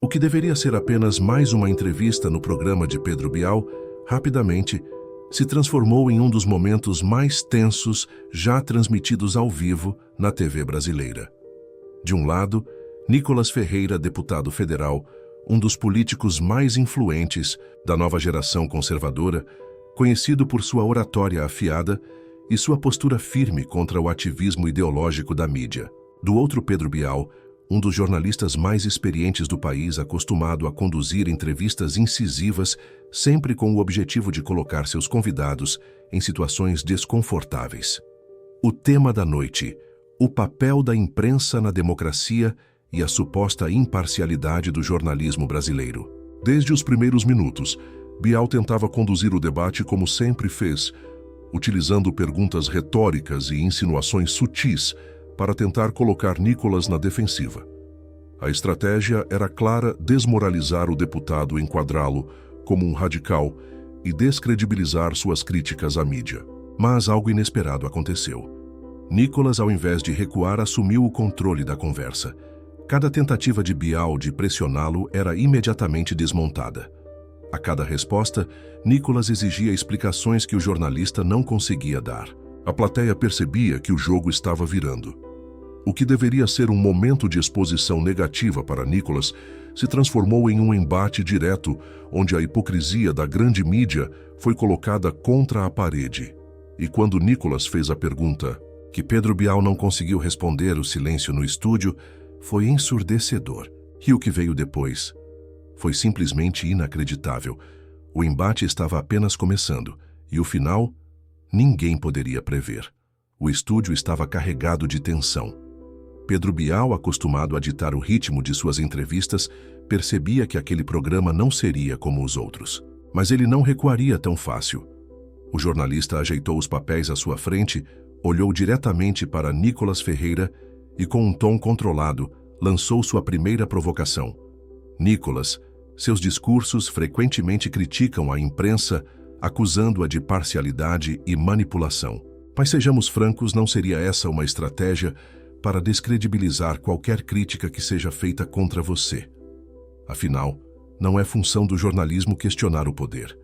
O que deveria ser apenas mais uma entrevista no programa de Pedro Bial, rapidamente se transformou em um dos momentos mais tensos já transmitidos ao vivo na TV brasileira. De um lado, Nicolas Ferreira, deputado federal, um dos políticos mais influentes da nova geração conservadora, conhecido por sua oratória afiada e sua postura firme contra o ativismo ideológico da mídia. Do outro, Pedro Bial, um dos jornalistas mais experientes do país, acostumado a conduzir entrevistas incisivas, sempre com o objetivo de colocar seus convidados em situações desconfortáveis. O tema da noite: o papel da imprensa na democracia e a suposta imparcialidade do jornalismo brasileiro. Desde os primeiros minutos, Bial tentava conduzir o debate como sempre fez, utilizando perguntas retóricas e insinuações sutis para tentar colocar Nicolas na defensiva. A estratégia era clara: desmoralizar o deputado, enquadrá-lo como um radical e descredibilizar suas críticas à mídia. Mas algo inesperado aconteceu. Nicolas, ao invés de recuar, assumiu o controle da conversa. Cada tentativa de Bial de pressioná-lo era imediatamente desmontada. A cada resposta, Nicolas exigia explicações que o jornalista não conseguia dar. A plateia percebia que o jogo estava virando. O que deveria ser um momento de exposição negativa para Nicolas se transformou em um embate direto, onde a hipocrisia da grande mídia foi colocada contra a parede. E quando Nicolas fez a pergunta que Pedro Bial não conseguiu responder, o silêncio no estúdio foi ensurdecedor. E o que veio depois foi simplesmente inacreditável. O embate estava apenas começando, e o final ninguém poderia prever. O estúdio estava carregado de tensão. Pedro Bial, acostumado a ditar o ritmo de suas entrevistas, percebia que aquele programa não seria como os outros. Mas ele não recuaria tão fácil. O jornalista ajeitou os papéis à sua frente, olhou diretamente para Nicolas Ferreira e, com um tom controlado, lançou sua primeira provocação. Nicolas, seus discursos frequentemente criticam a imprensa, acusando-a de parcialidade e manipulação. Mas sejamos francos, não seria essa uma estratégia para descredibilizar qualquer crítica que seja feita contra você? Afinal, não é função do jornalismo questionar o poder.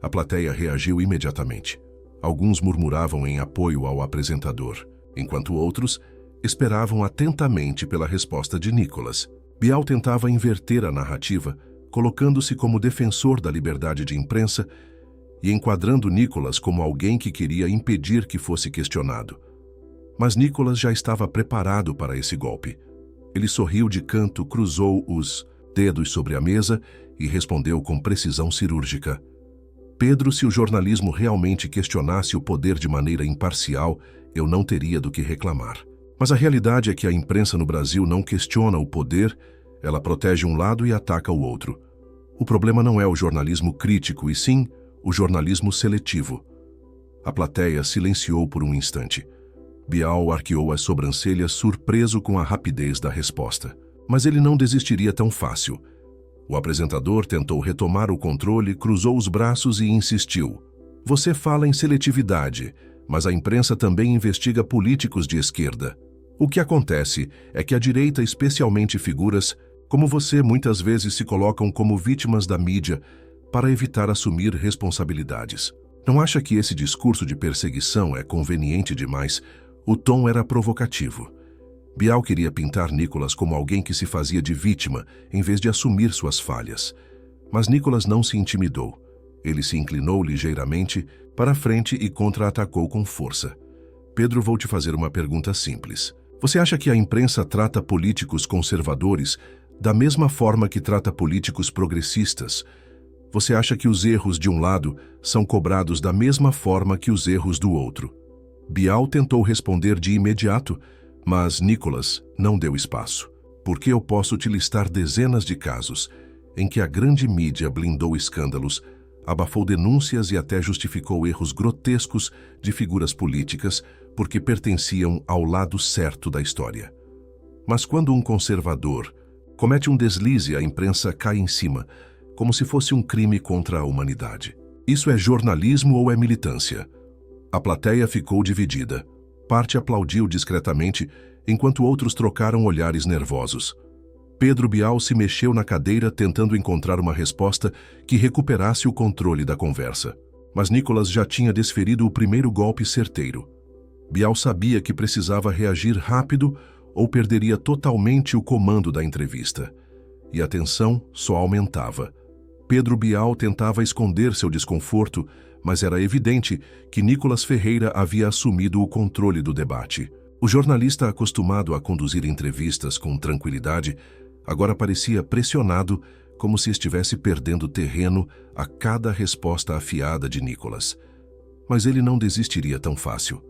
A plateia reagiu imediatamente. Alguns murmuravam em apoio ao apresentador, enquanto outros esperavam atentamente pela resposta de Nicolas. Bial tentava inverter a narrativa, colocando-se como defensor da liberdade de imprensa e enquadrando Nicolas como alguém que queria impedir que fosse questionado. Mas Nicolas já estava preparado para esse golpe. Ele sorriu de canto, cruzou os dedos sobre a mesa e respondeu com precisão cirúrgica: Pedro, se o jornalismo realmente questionasse o poder de maneira imparcial, eu não teria do que reclamar. Mas a realidade é que a imprensa no Brasil não questiona o poder, ela protege um lado e ataca o outro. O problema não é o jornalismo crítico, e sim o jornalismo seletivo. A plateia silenciou por um instante. Bial arqueou as sobrancelhas, surpreso com a rapidez da resposta. Mas ele não desistiria tão fácil. O apresentador tentou retomar o controle, cruzou os braços e insistiu: Você fala em seletividade, mas a imprensa também investiga políticos de esquerda. O que acontece é que a direita, especialmente figuras como você, muitas vezes se colocam como vítimas da mídia para evitar assumir responsabilidades. Não acha que esse discurso de perseguição é conveniente demais? O tom era provocativo. Bial queria pintar Nicolas como alguém que se fazia de vítima, em vez de assumir suas falhas. Mas Nicolas não se intimidou. Ele se inclinou ligeiramente para a frente e contra-atacou com força. Pedro, vou te fazer uma pergunta simples. Você acha que a imprensa trata políticos conservadores da mesma forma que trata políticos progressistas? Você acha que os erros de um lado são cobrados da mesma forma que os erros do outro? Bial tentou responder de imediato, mas Nicolas não deu espaço. Porque eu posso te listar dezenas de casos em que a grande mídia blindou escândalos, abafou denúncias e até justificou erros grotescos de figuras políticas porque pertenciam ao lado certo da história. Mas quando um conservador comete um deslize, a imprensa cai em cima, como se fosse um crime contra a humanidade. Isso é jornalismo ou é militância? A plateia ficou dividida. Parte aplaudiu discretamente, enquanto outros trocaram olhares nervosos. Pedro Bial se mexeu na cadeira tentando encontrar uma resposta que recuperasse o controle da conversa. Mas Nicolas já tinha desferido o primeiro golpe certeiro. Bial sabia que precisava reagir rápido ou perderia totalmente o comando da entrevista. E a tensão só aumentava. Pedro Bial tentava esconder seu desconforto, mas era evidente que Nicolas Ferreira havia assumido o controle do debate. O jornalista, acostumado a conduzir entrevistas com tranquilidade, agora parecia pressionado, como se estivesse perdendo terreno a cada resposta afiada de Nicolas. Mas ele não desistiria tão fácil.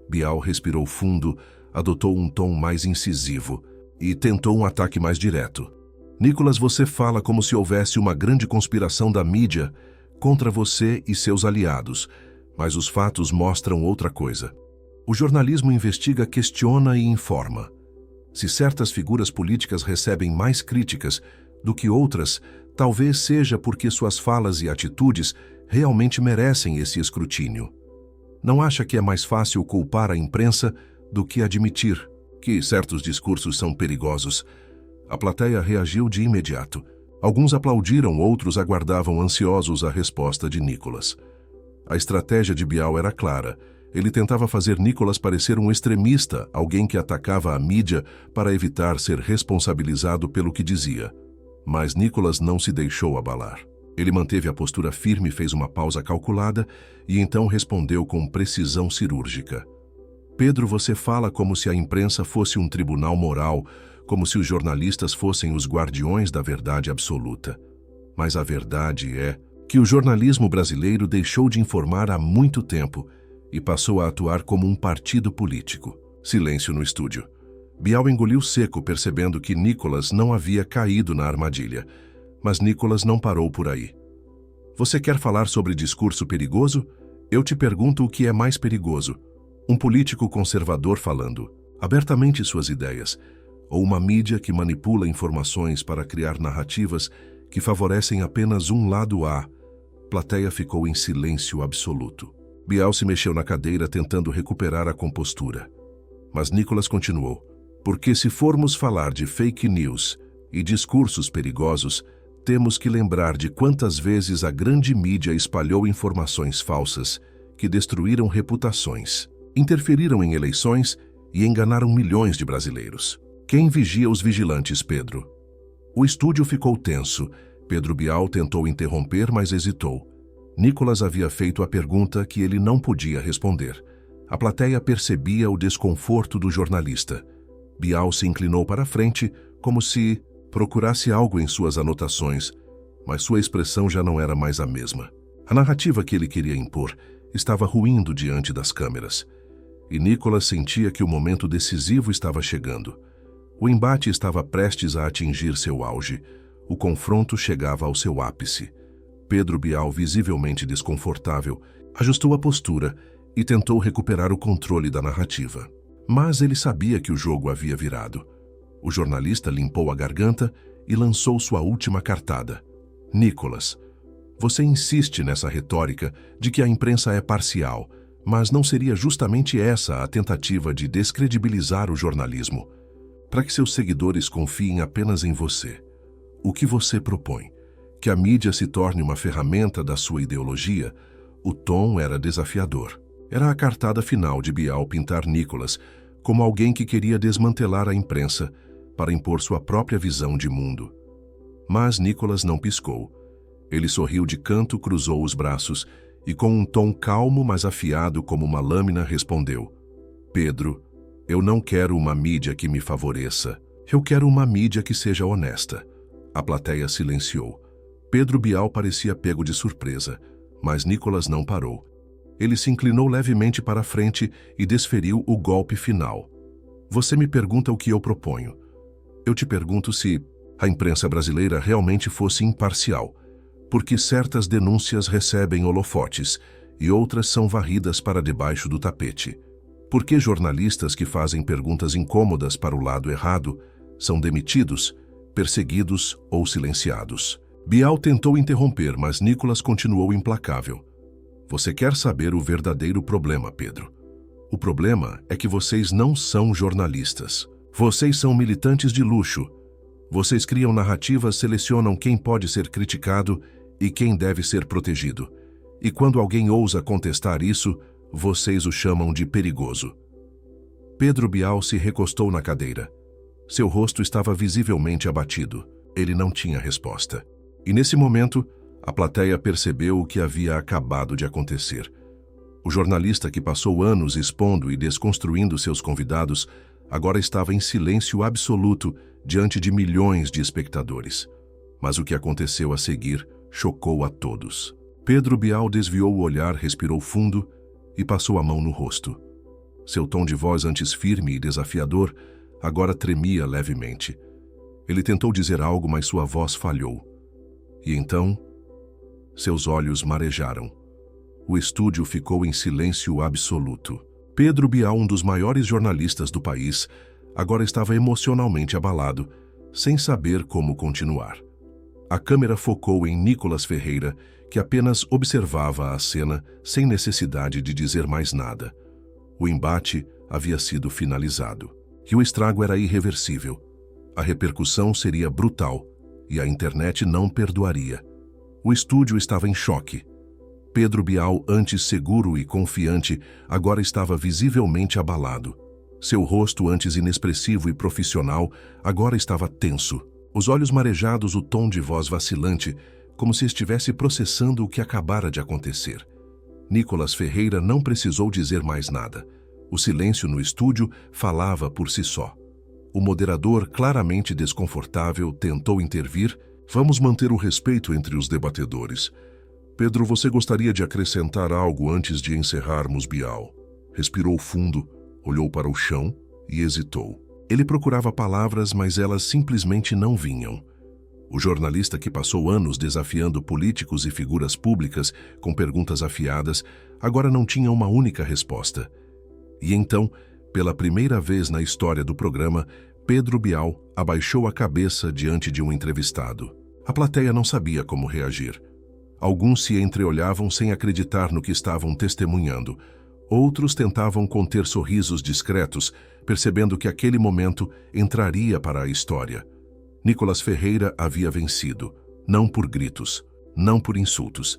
Bial respirou fundo, adotou um tom mais incisivo e tentou um ataque mais direto. Nicolas, você fala como se houvesse uma grande conspiração da mídia contra você e seus aliados, mas os fatos mostram outra coisa. O jornalismo investiga, questiona e informa. Se certas figuras políticas recebem mais críticas do que outras, talvez seja porque suas falas e atitudes realmente merecem esse escrutínio. Não acha que é mais fácil culpar a imprensa do que admitir que certos discursos são perigosos? A plateia reagiu de imediato. Alguns aplaudiram, outros aguardavam ansiosos a resposta de Nicolas. A estratégia de Bial era clara. Ele tentava fazer Nicolas parecer um extremista, alguém que atacava a mídia para evitar ser responsabilizado pelo que dizia. Mas Nicolas não se deixou abalar. Ele manteve a postura firme, fez uma pausa calculada e então respondeu com precisão cirúrgica. Pedro, você fala como se a imprensa fosse um tribunal moral, como se os jornalistas fossem os guardiões da verdade absoluta. Mas a verdade é que o jornalismo brasileiro deixou de informar há muito tempo e passou a atuar como um partido político. Silêncio no estúdio. Bial engoliu seco, percebendo que Nicolas não havia caído na armadilha. Mas Nicolas não parou por aí. Você quer falar sobre discurso perigoso? Eu te pergunto o que é mais perigoso. Um político conservador falando abertamente suas ideias, ou uma mídia que manipula informações para criar narrativas que favorecem apenas um lado A. Plateia ficou em silêncio absoluto. Bial se mexeu na cadeira tentando recuperar a compostura. Mas Nicolas continuou. Porque se formos falar de fake news e discursos perigosos, temos que lembrar de quantas vezes a grande mídia espalhou informações falsas que destruíram reputações, interferiram em eleições e enganaram milhões de brasileiros. Quem vigia os vigilantes, Pedro? O estúdio ficou tenso. Pedro Bial tentou interromper, mas hesitou. Nicolas havia feito a pergunta que ele não podia responder. A plateia percebia o desconforto do jornalista. Bial se inclinou para a frente, como se procurasse algo em suas anotações, mas sua expressão já não era mais a mesma. A narrativa que ele queria impor estava ruindo diante das câmeras. E Nicolas sentia que o momento decisivo estava chegando. O embate estava prestes a atingir seu auge. O confronto chegava ao seu ápice. Pedro Bial, visivelmente desconfortável, ajustou a postura e tentou recuperar o controle da narrativa. Mas ele sabia que o jogo havia virado. O jornalista limpou a garganta e lançou sua última cartada. Nicolas, você insiste nessa retórica de que a imprensa é parcial, mas não seria justamente essa a tentativa de descredibilizar o jornalismo? Para que seus seguidores confiem apenas em você. O que você propõe? Que a mídia se torne uma ferramenta da sua ideologia? O tom era desafiador. Era a cartada final de Bial pintar Nicolas como alguém que queria desmantelar a imprensa para impor sua própria visão de mundo. Mas Nicolas não piscou. Ele sorriu de canto, cruzou os braços e, com um tom calmo, mas afiado como uma lâmina, respondeu: Pedro, eu não quero uma mídia que me favoreça. Eu quero uma mídia que seja honesta. A plateia silenciou. Pedro Bial parecia pego de surpresa, mas Nicolas não parou. Ele se inclinou levemente para a frente e desferiu o golpe final. Você me pergunta o que eu proponho. Eu te pergunto se a imprensa brasileira realmente fosse imparcial, porque certas denúncias recebem holofotes e outras são varridas para debaixo do tapete. Por que jornalistas que fazem perguntas incômodas para o lado errado são demitidos, perseguidos ou silenciados? Bial tentou interromper, mas Nicolas continuou implacável. Você quer saber o verdadeiro problema, Pedro? O problema é que vocês não são jornalistas. Vocês são militantes de luxo. Vocês criam narrativas, selecionam quem pode ser criticado e quem deve ser protegido. E quando alguém ousa contestar isso, vocês o chamam de perigoso. Pedro Bial se recostou na cadeira. Seu rosto estava visivelmente abatido. Ele não tinha resposta. E nesse momento, a plateia percebeu o que havia acabado de acontecer. O jornalista que passou anos expondo e desconstruindo seus convidados agora estava em silêncio absoluto diante de milhões de espectadores. Mas o que aconteceu a seguir chocou a todos. Pedro Bial desviou o olhar, respirou fundo e passou a mão no rosto. Seu tom de voz, antes firme e desafiador, agora tremia levemente. Ele tentou dizer algo, mas sua voz falhou. E então, seus olhos marejaram. O estúdio ficou em silêncio absoluto. Pedro Bial, um dos maiores jornalistas do país, agora estava emocionalmente abalado, sem saber como continuar. A câmera focou em Nicolas Ferreira, que apenas observava a cena sem necessidade de dizer mais nada. O embate havia sido finalizado. E o estrago era irreversível. A repercussão seria brutal e a internet não perdoaria. O estúdio estava em choque. Pedro Bial, antes seguro e confiante, agora estava visivelmente abalado. Seu rosto, antes inexpressivo e profissional, agora estava tenso. Os olhos marejados, o tom de voz vacilante, como se estivesse processando o que acabara de acontecer. Nicolas Ferreira não precisou dizer mais nada. O silêncio no estúdio falava por si só. O moderador, claramente desconfortável, tentou intervir. Vamos manter o respeito entre os debatedores. Pedro, você gostaria de acrescentar algo antes de encerrarmos, Bial? Respirou fundo, olhou para o chão e hesitou. Ele procurava palavras, mas elas simplesmente não vinham. O jornalista que passou anos desafiando políticos e figuras públicas com perguntas afiadas, agora não tinha uma única resposta. E então, pela primeira vez na história do programa, Pedro Bial abaixou a cabeça diante de um entrevistado. A plateia não sabia como reagir. Alguns se entreolhavam sem acreditar no que estavam testemunhando. Outros tentavam conter sorrisos discretos, percebendo que aquele momento entraria para a história. Nicolas Ferreira havia vencido, não por gritos, não por insultos,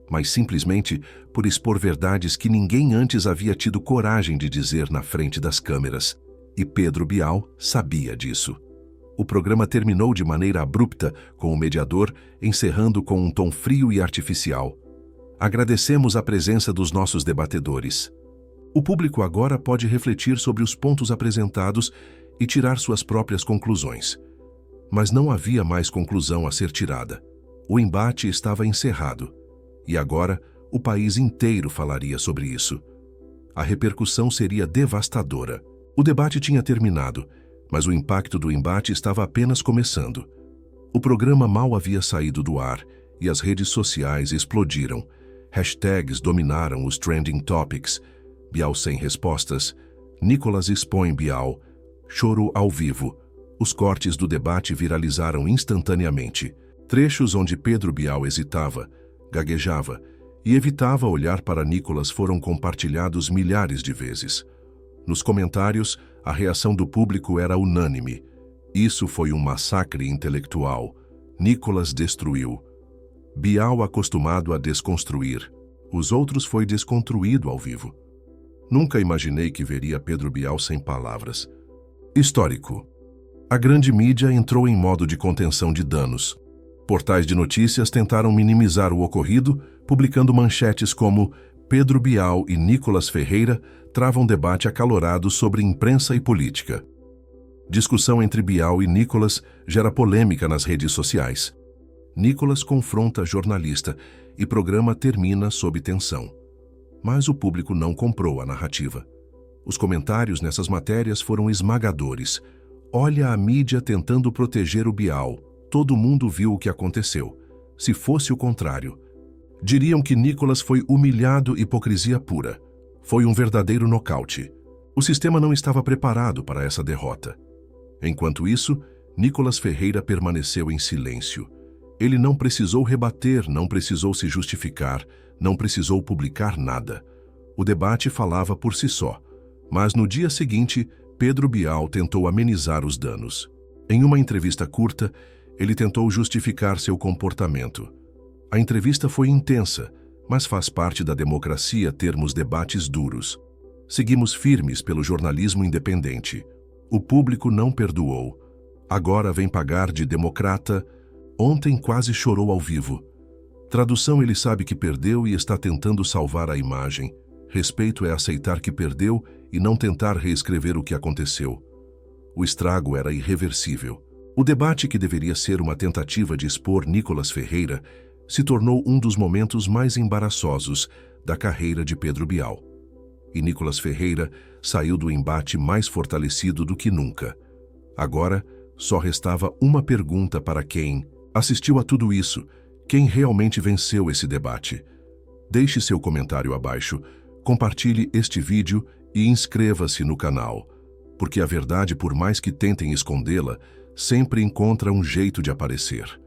mas simplesmente por expor verdades que ninguém antes havia tido coragem de dizer na frente das câmeras. E Pedro Bial sabia disso. O programa terminou de maneira abrupta, com o mediador encerrando com um tom frio e artificial. Agradecemos a presença dos nossos debatedores. O público agora pode refletir sobre os pontos apresentados e tirar suas próprias conclusões. Mas não havia mais conclusão a ser tirada. O embate estava encerrado. E agora, o país inteiro falaria sobre isso. A repercussão seria devastadora. O debate tinha terminado, mas o impacto do embate estava apenas começando. O programa mal havia saído do ar e as redes sociais explodiram. Hashtags dominaram os trending topics. Bial sem respostas. Nicolas expõe Bial. Choro ao vivo. Os cortes do debate viralizaram instantaneamente. Trechos onde Pedro Bial hesitava, gaguejava e evitava olhar para Nicolas foram compartilhados milhares de vezes. Nos comentários, a reação do público era unânime. Isso foi um massacre intelectual. Nicolas destruiu. Bial acostumado a desconstruir. Os outros foi desconstruído ao vivo. Nunca imaginei que veria Pedro Bial sem palavras. Histórico. A grande mídia entrou em modo de contenção de danos. Portais de notícias tentaram minimizar o ocorrido, publicando manchetes como Pedro Bial e Nicolas Ferreira travam debate acalorado sobre imprensa e política. Discussão entre Bial e Nicolas gera polêmica nas redes sociais. Nicolas confronta jornalista e programa termina sob tensão. Mas o público não comprou a narrativa. Os comentários nessas matérias foram esmagadores. Olha a mídia tentando proteger o Bial. Todo mundo viu o que aconteceu. Se fosse o contrário. Diriam que Nicolas foi humilhado, hipocrisia pura. Foi um verdadeiro nocaute. O sistema não estava preparado para essa derrota. Enquanto isso, Nicolas Ferreira permaneceu em silêncio. Ele não precisou rebater, não precisou se justificar, não precisou publicar nada. O debate falava por si só. Mas no dia seguinte, Pedro Bial tentou amenizar os danos. Em uma entrevista curta, ele tentou justificar seu comportamento. A entrevista foi intensa, mas faz parte da democracia termos debates duros. Seguimos firmes pelo jornalismo independente. O público não perdoou. Agora vem pagar de democrata. Ontem quase chorou ao vivo. Tradução: ele sabe que perdeu e está tentando salvar a imagem. Respeito é aceitar que perdeu e não tentar reescrever o que aconteceu. O estrago era irreversível. O debate, que deveria ser uma tentativa de expor Nicolas Ferreira, se tornou um dos momentos mais embaraçosos da carreira de Pedro Bial. E Nicolas Ferreira saiu do embate mais fortalecido do que nunca. Agora, só restava uma pergunta para quem assistiu a tudo isso: quem realmente venceu esse debate? Deixe seu comentário abaixo, compartilhe este vídeo e inscreva-se no canal, porque a verdade, por mais que tentem escondê-la, sempre encontra um jeito de aparecer.